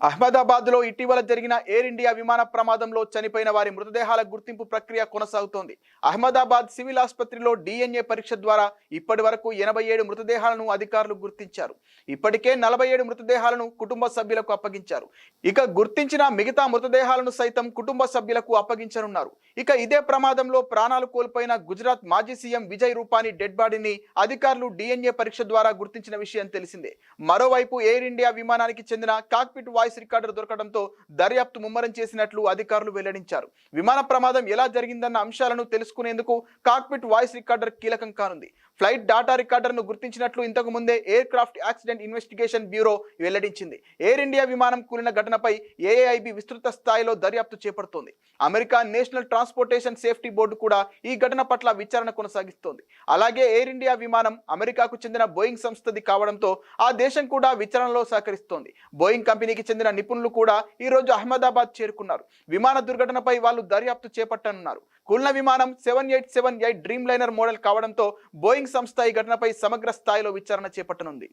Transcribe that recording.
అహ్మదాబాద్లో ఇటీవల జరిగిన ఎయిర్ ఇండియా విమాన ప్రమాదంలో చనిపోయిన వారి మృతదేహాల గుర్తింపు ప్రక్రియ కొనసాగుతోంది. అహ్మదాబాద్ సివిల్ ఆసుపత్రిలో డిఎన్ఏ పరీక్ష ద్వారా ఇప్పటి వరకు 87 మృతదేహాలను అధికారులు గుర్తించారు. ఇప్పటికే 47 మృతదేహాలను కుటుంబ సభ్యులకు అప్పగించారు. ఇక గుర్తించిన మిగతా మృతదేహాలను సైతం కుటుంబ సభ్యులకు అప్పగించనున్నారు. ఇక ఇదే ప్రమాదంలో ప్రాణాలు కోల్పోయిన గుజరాత్ మాజీ సీఎం విజయ్ రూపానీ డెడ్ బాడీని అధికారులు డిఎన్ఏ పరీక్ష ద్వారా గుర్తించిన విషయం తెలిసిందే. మరోవైపు ఎయిర్ ఇండియా విమానానికి చెందిన కాక్పిట్ వాయిస్ రికార్డర్ దొరకడంతో దర్యాప్తు ముమ్మరం చేసినట్లు అధికారులు వెల్లడించారు. విమాన ప్రమాదం ఎలా జరిగిందన్న అంశాలను తెలుసుకునేందుకు కాక్పిట్ వాయిస్ రికార్డర్ కీలకం కానుంది. ఫ్లైట్ డాటా రికార్డర్ను గుర్తించినట్లు ఇంతకు ముందే air craft accident investigation bureau వెల్లడించింది. ఎయిర్ ఇండియా విమానం కూలిన ఘటనపై ఏఐబి విస్తృత స్థాయిలో దర్యాప్తు చేపడుతోంది. America national transportation safety board కూడా ఈ ఘటన పట్ల విచారణ కొనసాగిస్తోంది. అలాగే ఎయిర్ ఇండియా విమానం అమెరికాకు చెందిన బోయింగ్ సంస్థది కావడంతో ఆ దేశం కూడా విచారణలో సహకరిస్తోంది. బోయింగ్ కంపెనీకి చెందిన నిపుణులు కూడా ఈ రోజు అహ్మదాబాద్ చేరుకున్నారు. విమాన దుర్ఘటనపై వాళ్ళు దర్యాప్తు చేపట్టనున్నారు. కూలిన విమానం 7878 డ్రీమ్ లైనర్ మోడల్ కావడంతో బోయింగ్ సంస్థ ఈ ఘటనపై సమగ్ర స్థాయిలో విచారణ చేపట్టనుంది.